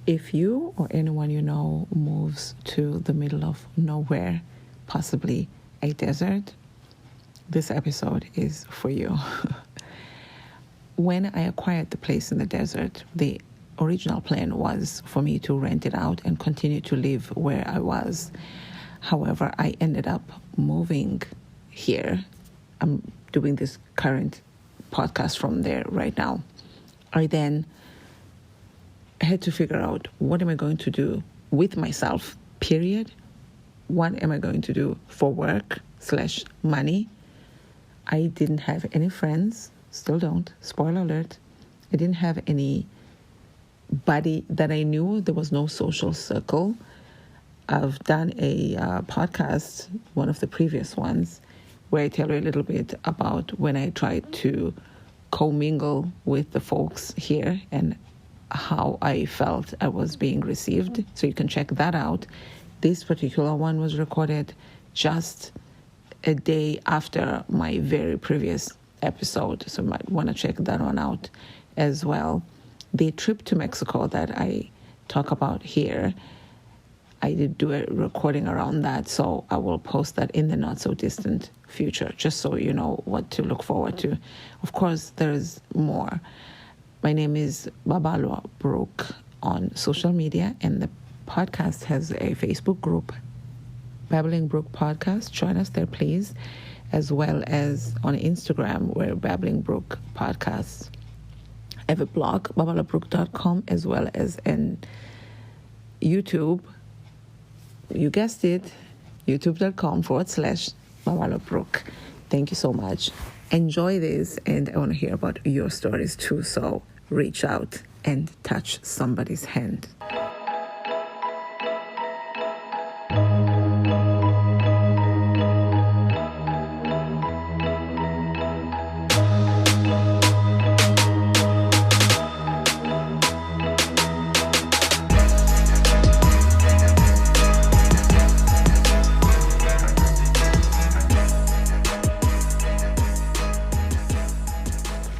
If you or anyone you know moves to the middle of nowhere, possibly a desert, this episode is for you. When I acquired the place in the desert, the original plan was for me to rent it out and continue to live where I was. However, I ended up moving here. I'm doing this current podcast from there right now. I then had to figure out, what am I going to do with myself, period? What am I going to do for work/money? I didn't have any friends, still don't, spoiler alert. I didn't have anybody that I knew. There was no social circle. I've done a podcast, one of the previous ones, where I tell you a little bit about when I tried to commingle with the folks here and how I felt I was being received. So you can check that out. This particular one was recorded just a day after my very previous episode, so you might want to check that one out as well. The trip to Mexico that I talk about here, I did do a recording around that, so I will post that in the not so distant future, just so you know what to look forward to. Of course, there's more. My name is Babalwa Brooke on social media, and the podcast has a Facebook group, Babbling Brook Podcast. Join us there, please, as well as on Instagram, we're Babbling Brook Podcast. I have a blog, babalabrook.com, as well as in YouTube. You guessed it, youtube.com/babalabrook. Thank you so much. Enjoy this, and I want to hear about your stories too, so reach out and touch somebody's hand.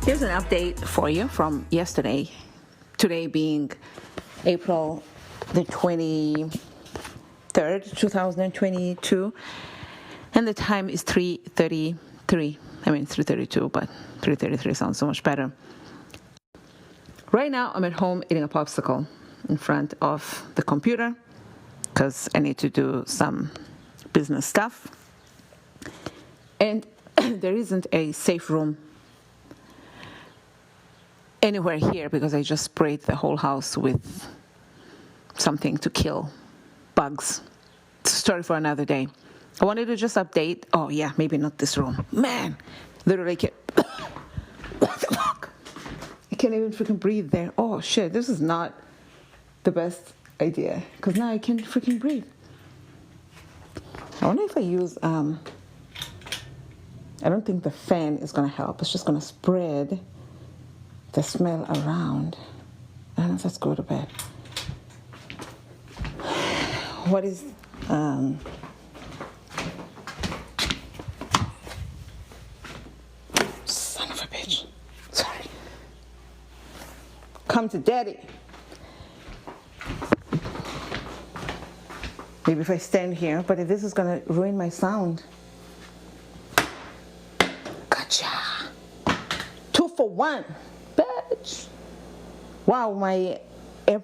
Here's an update for you from yesterday, today being April the 23rd, 2022, and the time is 3:33. I mean, 3:32, but 3:33 sounds so much better. Right now, I'm at home eating a popsicle in front of the computer because I need to do some business stuff, and there isn't a safe room anywhere here because I just sprayed the whole house with something to kill bugs. It's a story for another day. I wanted to just update. Oh yeah, maybe not this room. Man, literally can't. What the fuck? I can't even freaking breathe there. Oh shit, this is not the best idea because now I can't freaking breathe. I wonder if I use, I don't think the fan is gonna help. It's just gonna spread the smell around. I don't know if that's good or bad. What is son of a bitch. Sorry. Come to daddy. Maybe if I stand here, but if this is gonna ruin my sound. Gotcha. 2 for 1. Bitch. Wow, my air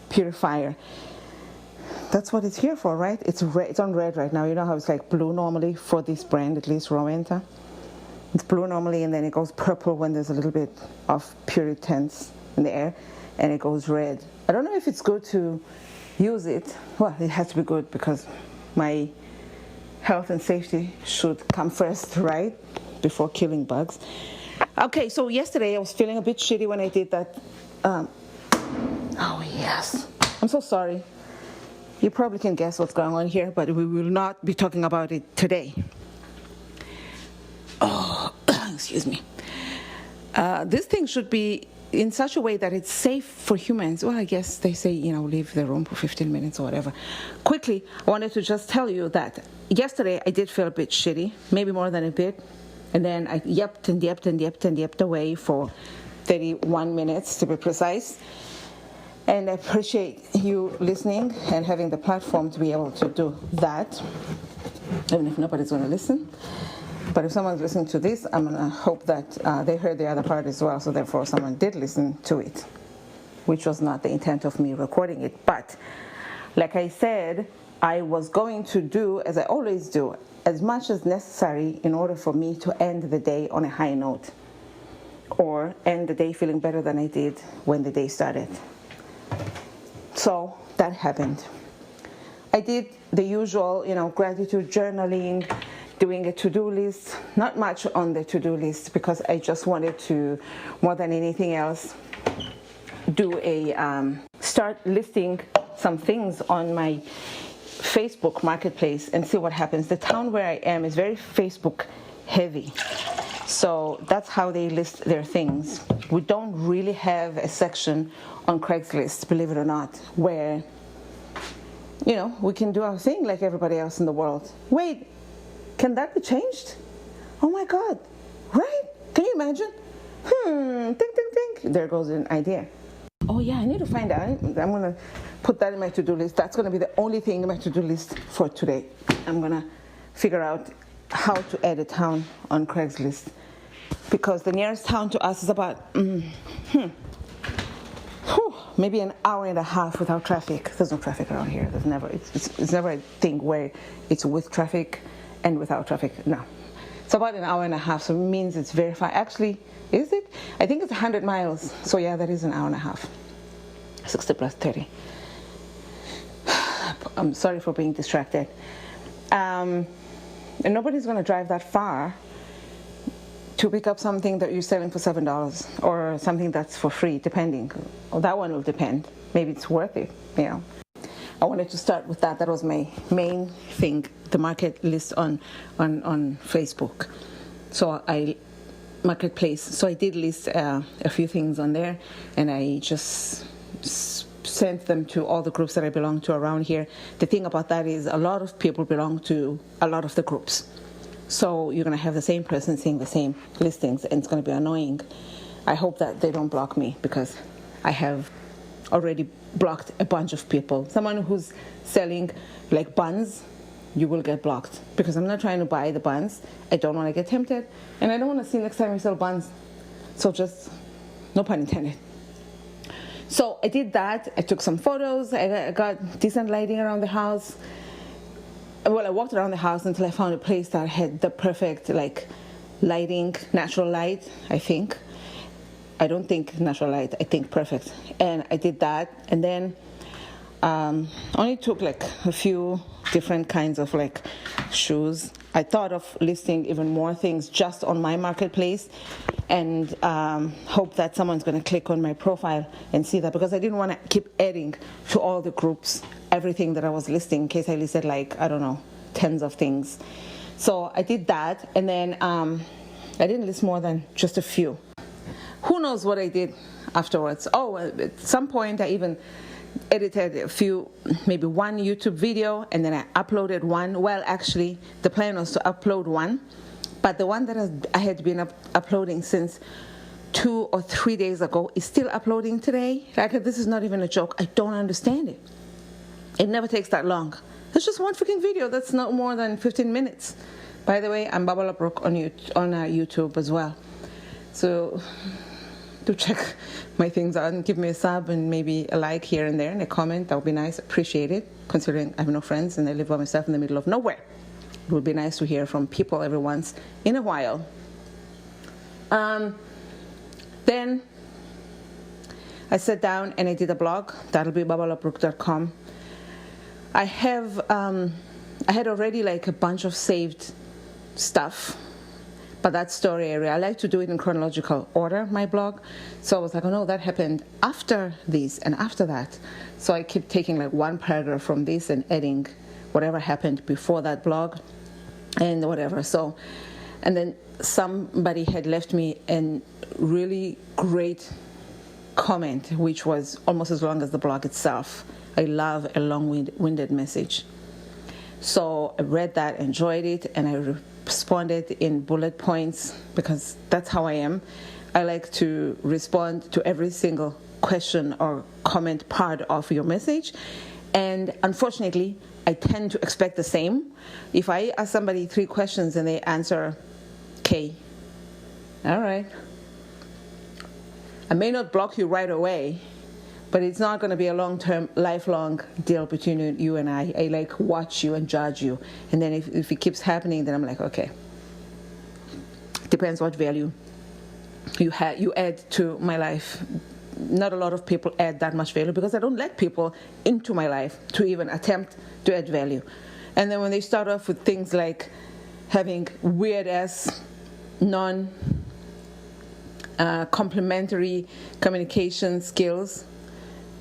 purifier. That's what it's here for, right? It's red. It's on red right now. You know how it's like blue normally for this brand, at least Rowenta. It's blue normally, and then it goes purple when there's a little bit of puritans in the air, and it goes red. I don't know if it's good to use it. Well, it has to be good because my health and safety should come first, right? Before killing bugs. Okay, so yesterday I was feeling a bit shitty when I did that. Oh, yes. I'm so sorry. You probably can guess what's going on here, but we will not be talking about it today. Oh, excuse me. This thing should be in such a way that it's safe for humans. Well, I guess they say, leave the room for 15 minutes or whatever. Quickly, I wanted to just tell you that yesterday I did feel a bit shitty, maybe more than a bit. And then I yept away for 31 minutes to be precise. And I appreciate you listening and having the platform to be able to do that, even if nobody's going to listen. But if someone's listening to this, I'm going to hope that they heard the other part as well, so therefore someone did listen to it, which was not the intent of me recording it. But like I said, I was going to do, as I always do, as much as necessary in order for me to end the day on a high note, or end the day feeling better than I did when the day started. So that happened. I did the usual, gratitude journaling, doing a to-do list. Not much on the to-do list because I just wanted to, more than anything else, do start listing some things on my Facebook marketplace and see what happens. The town where I am is very Facebook heavy. So that's how they list their things. We don't really have a section on Craigslist, believe it or not, where, we can do our thing like everybody else in the world. Wait, can that be changed? Oh my God, right? Can you imagine? Think. There goes an idea. Oh yeah, I need to find out. I'm going to put that in my to-do list. That's going to be the only thing in my to-do list for today. I'm going to figure out how to add a town on Craigslist, because the nearest town to us is about maybe an hour and a half without traffic. There's no traffic around here. It's never a thing where it's with traffic and without traffic. No, it's about an hour and a half, so it means it's very far. Actually, is it? I think it's 100 miles. So yeah, that is an hour and a half. 60 plus 30. I'm sorry for being distracted. And nobody's going to drive that far to pick up something that you're selling for $7 or something that's for free, depending. Well, that one will depend. Maybe it's worth it, I wanted to start with that. That was my main thing, the market list on Facebook. So marketplace. So I did list a few things on there, and I just sent them to all the groups that I belong to around here. The thing about that is a lot of people belong to a lot of the groups. So you're going to have the same person seeing the same listings, and it's going to be annoying. I hope that they don't block me, because I have already blocked a bunch of people. Someone who's selling like buns, you will get blocked, because I'm not trying to buy the buns. I don't want to get tempted, and I don't want to see next time you sell buns. So just, no pun intended. So I did that. I took some photos. I got decent lighting around the house. Well, I walked around the house until I found a place that had the perfect lighting, natural light, I think. I don't think natural light, I think perfect. And I did that, and then only took a few different kinds of shoes. I thought of listing even more things just on my marketplace, and hope that someone's going to click on my profile and see that, because I didn't want to keep adding to all the groups everything that I was listing in case I listed tens of things. So I did that, and then I didn't list more than just a few. Who knows what I did afterwards? Oh, at some point I even edited a few, maybe one YouTube video, and then I uploaded one. Well, actually, the plan was to upload one, but the one that I had been uploading since 2 or 3 days ago is still uploading today. This is not even a joke. I don't understand it. It never takes that long. It's just one freaking video that's not more than 15 minutes. By the way, I'm Barbara Brooke on YouTube as well. So do check my things out and give me a sub and maybe a like here and there and a comment. That would be nice. Appreciate it, considering I have no friends and I live by myself in the middle of nowhere. It would be nice to hear from people every once in a while. Then I sat down and I did a blog. That'll be babalabrook.com. I had already a bunch of saved stuff, but that story area, I like to do it in chronological order, my blog. So I was like, oh no, that happened after this and after that. So I keep taking one paragraph from this and adding whatever happened before that blog and whatever. So, and then somebody had left me a really great comment, which was almost as long as the blog itself. I love a long-winded message. So I read that, enjoyed it, and I responded in bullet points, because that's how I am. I like to respond to every single question or comment part of your message. And unfortunately, I tend to expect the same. If I ask somebody 3 questions and they answer K, all right. I may not block you right away, but it's not going to be a long-term, lifelong deal between you and I. I like watch you and judge you. And then if it keeps happening, then I'm like, okay. Depends what value you add to my life. Not a lot of people add that much value because I don't let people into my life to even attempt to add value. And then when they start off with things like having weird-ass, complementary communication skills,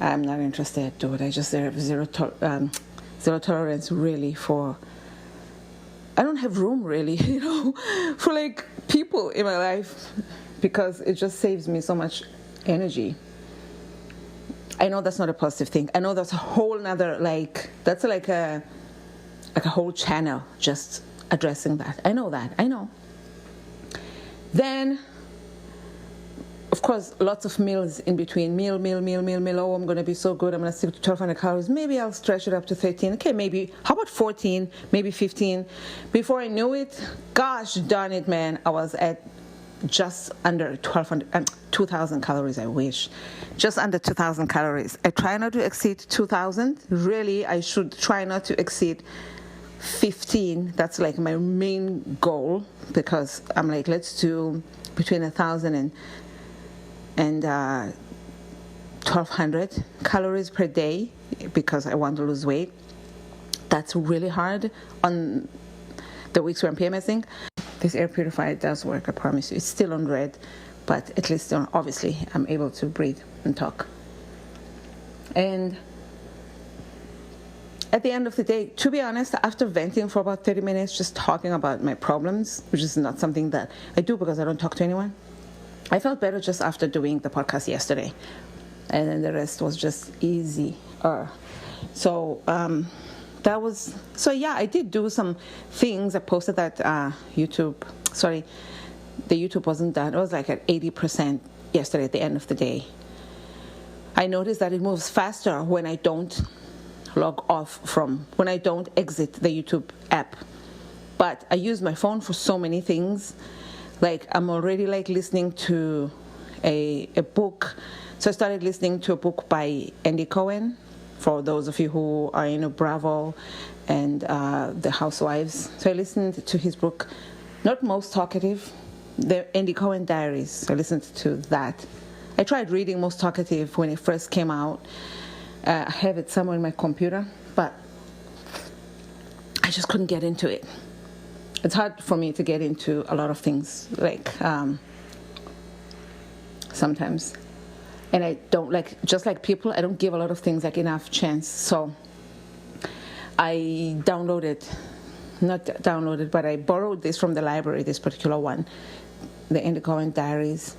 I'm not interested, dude. I just have zero tolerance really for. I don't have room really, for like people in my life because it just saves me so much energy. I know that's not a positive thing. I know that's a whole nother that's like a whole channel just addressing that. I know that. I know. Then, of course, lots of meals in between. Meal. Oh, I'm going to be so good. I'm going to stick to 1,200 calories. Maybe I'll stretch it up to 13. Okay, maybe. How about 14? Maybe 15. Before I knew it, gosh darn it, man, I was at just under 2,000 calories, I wish. Just under 2,000 calories. I try not to exceed 2,000. Really, I should try not to exceed 15. That's like my main goal because I'm like, let's do between 1,000 and 1,200 calories per day because I want to lose weight. That's really hard on the weeks where I'm PMSing. This air purifier does work, I promise you. It's still on red, but at least obviously I'm able to breathe and talk. And at the end of the day, to be honest, after venting for about 30 minutes, just talking about my problems, which is not something that I do because I don't talk to anyone, I felt better just after doing the podcast yesterday. And then the rest was just easy. So I did do some things. I posted that YouTube, the YouTube wasn't done. It was like at 80% yesterday at the end of the day. I noticed that it moves faster when I don't when I don't exit the YouTube app. But I use my phone for so many things. Like I'm already listening to a book. So I started listening to a book by Andy Cohen, for those of you who are in Bravo and the Housewives. So I listened to his book, not Most Talkative, the Andy Cohen Diaries. So I listened to that. I tried reading Most Talkative when it first came out. I have it somewhere in my computer, but I just couldn't get into it. It's hard for me to get into a lot of things, sometimes. And I don't just like people, I don't give a lot of things enough chance. So I but I borrowed this from the library, this particular one, the Andy Cohen Diaries.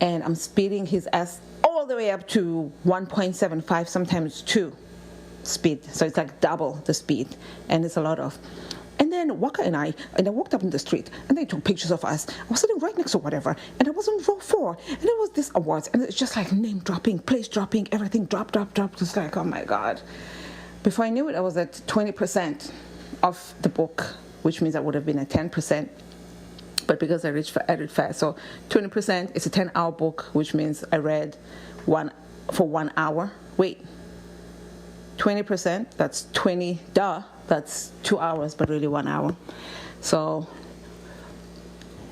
And I'm speeding his ass all the way up to 1.75, sometimes 2 speed. So it's like double the speed. And it's a lot of. And then Waka and I walked up in the street, and they took pictures of us. I was sitting right next to whatever, and I was on row 4, and it was this awards, and it's just like name dropping, place dropping, everything drop. Just like, oh my God. Before I knew it, I was at 20% of the book, which means I would have been at 10%. But because I read fast, so 20%, it's a 10-hour book, which means I read for 1 hour. Wait, 20%, that's 20, that's 2 hours, but really 1 hour. So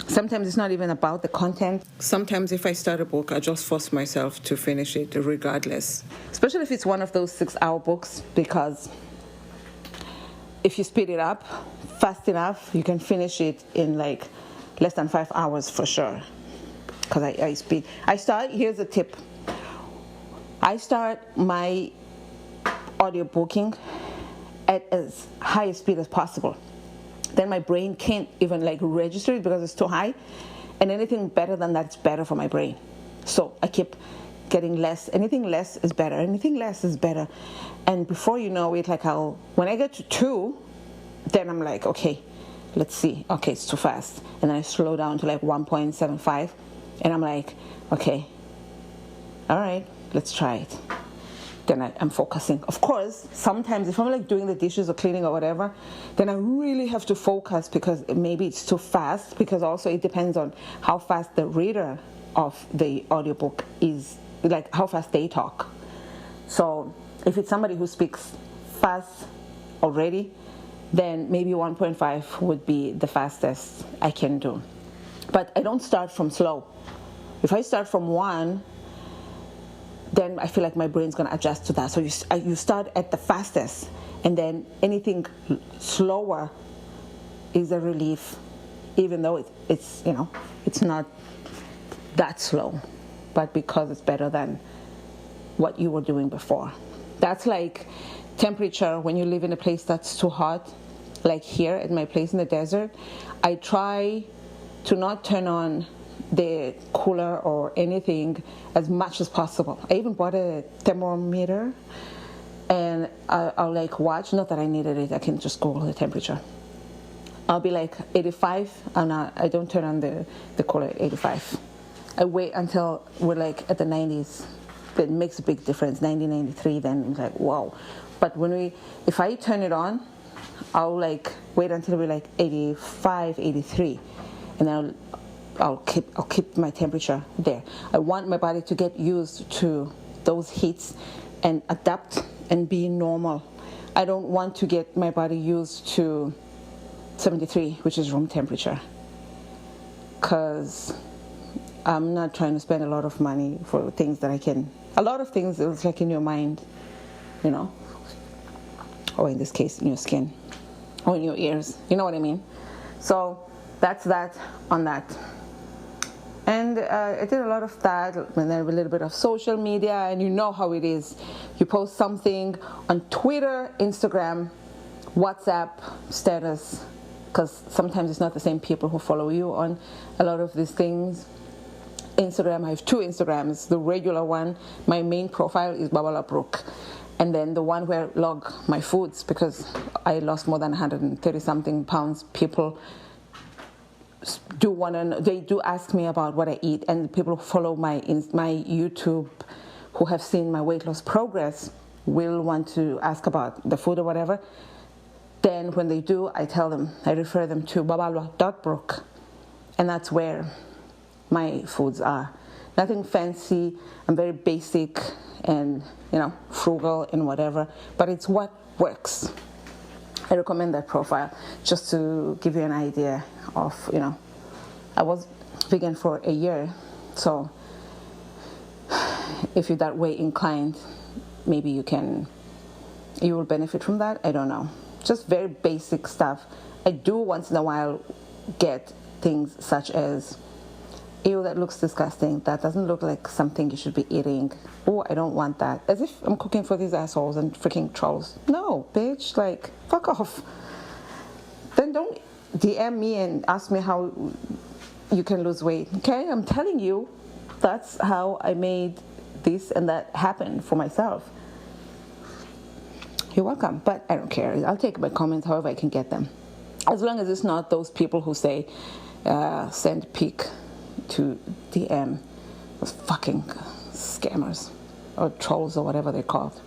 sometimes it's not even about the content. Sometimes if I start a book, I just force myself to finish it regardless. Especially if it's one of those 6-hour books, because if you speed it up fast enough, you can finish it in less than 5 hours for sure. Because here's a tip. I start my audiobooking at as high a speed as possible. Then my brain can't even register it because it's too high. And anything better than that's better for my brain. So I keep getting less. Anything less is better. Anything less is better. And before you know it, when I get to 2, then I'm like, okay, let's see. Okay, it's too fast. And then I slow down to 1.75. And I'm like, okay, all right, let's try it. Then I'm focusing. Of course, sometimes if I'm like doing the dishes or cleaning or whatever, then I really have to focus because maybe it's too fast, because also it depends on how fast the reader of the audiobook is, like how fast they talk. So if it's somebody who speaks fast already, then maybe 1.5 would be the fastest I can do. But I don't start from slow. If I start from 1, then I feel like my brain's going to adjust to that. So you start at the fastest, and then anything slower is a relief, even though it's not that slow, but because it's better than what you were doing before. That's like temperature when you live in a place that's too hot, like here at my place in the desert. I try to not turn on the cooler or anything as much as possible. I even bought a thermometer, and I'll like watch, not that I needed it, I can just Google the temperature. I'll be like 85, and I don't turn on the cooler at 85. I wait until we're like at the 90s. That makes a big difference. 90, 93, then it's like, wow. But if I turn it on, I'll like wait until we're like 85, 83, and then I'll keep my temperature there. I want my body to get used to those heats and adapt and be normal. I don't want to get my body used to 73, which is room temperature, because I'm not trying to spend a lot of money for things that a lot of things it's like in your mind, or in this case in your skin or in your ears, you know what I mean? So that's that on that. And I did a lot of that, and then a little bit of social media, and you know how it is. You post something on Twitter, Instagram, WhatsApp status, because sometimes it's not the same people who follow you on a lot of these things. Instagram, I have 2 Instagrams. The regular one, my main profile is Babala Brook, and then the one where I log my foods, because I lost more than 130 something pounds. People do want to know, they do ask me about what I eat, and people who follow my YouTube who have seen my weight loss progress will want to ask about the food or whatever. Then when they do, I refer them to babalwa.brook, and that's where my foods are. Nothing fancy. I'm very basic and frugal and whatever, but it's what works. I recommend that profile just to give you an idea of, I was vegan for a year, so if you're that way inclined, maybe you will benefit from that. I don't know. Just very basic stuff. I do once in a while get things such as, ew, that looks disgusting. That doesn't look like something you should be eating. Oh, I don't want that. As if I'm cooking for these assholes and freaking trolls. No, bitch, like, fuck off. Then don't DM me and ask me how you can lose weight. Okay, I'm telling you, that's how I made this and that happen for myself. You're welcome, but I don't care. I'll take my comments however I can get them. As long as it's not those people who say, send pic to DM, those fucking scammers or trolls or whatever they're called.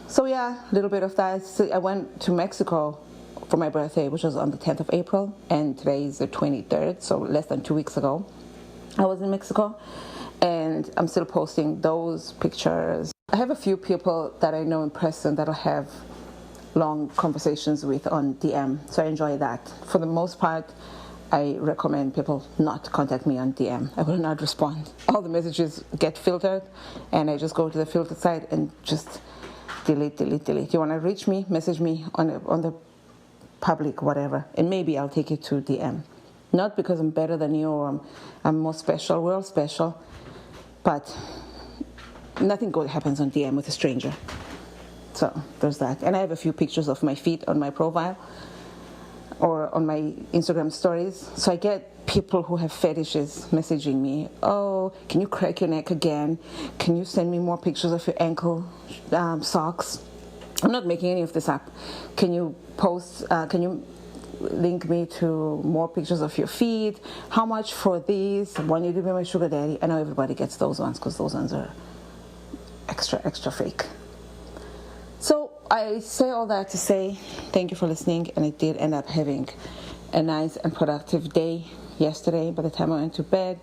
So yeah, a little bit of that. So I went to Mexico for my birthday, which was on the 10th of April, and today is the 23rd, so less than 2 weeks ago I was in Mexico, and I'm still posting those pictures. I have a few people that I know in person that I have long conversations with on DM, so I enjoy that. For the most part, I recommend people not contact me on DM. I will not respond. All the messages get filtered, and I just go to the filtered side and just delete. You want to reach me, message me on the public, whatever, and maybe I'll take it to DM. Not because I'm better than you or I'm more special. We're all special, but nothing good happens on DM with a stranger. So there's that. And I have a few pictures of my feet on my profile or on my Instagram stories. So I get people who have fetishes messaging me. Oh, can you crack your neck again? Can you send me more pictures of your ankle socks? I'm not making any of this up. Can you post, can you link me to more pictures of your feet. How much for these? Want you to be my sugar daddy? I know everybody gets those ones because those ones are extra fake. So I say all that to say thank you for listening, and I did end up having a nice and productive day yesterday. By the time I went to bed,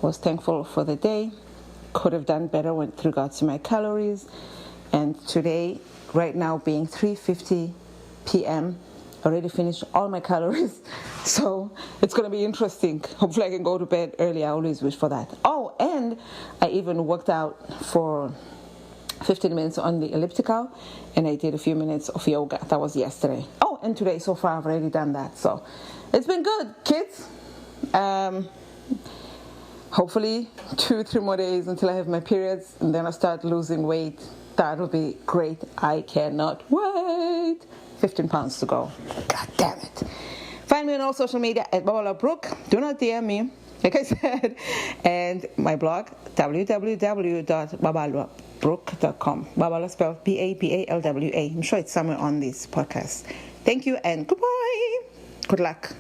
I was thankful for the day. Could have done better with regards to my calories. And today, right now being 3:50 p.m., already finished all my calories. So it's going to be interesting. Hopefully I can go to bed early. I always wish for that. Oh, and I even worked out for 15 minutes on the elliptical, and I did a few minutes of yoga. That was yesterday. Oh, and today so far I've already done that. So it's been good, kids. Hopefully 2-3 more days until I have my periods, and then I start losing weight. That'll be great. I cannot wait. 15 pounds to go. God damn it. Find me on all social media at Babala Brooke. Do not DM me, like I said. And my blog, www.babalwabrooke.com. Babala spelled Baballwa. I'm sure it's somewhere on this podcast. Thank you and goodbye. Good luck.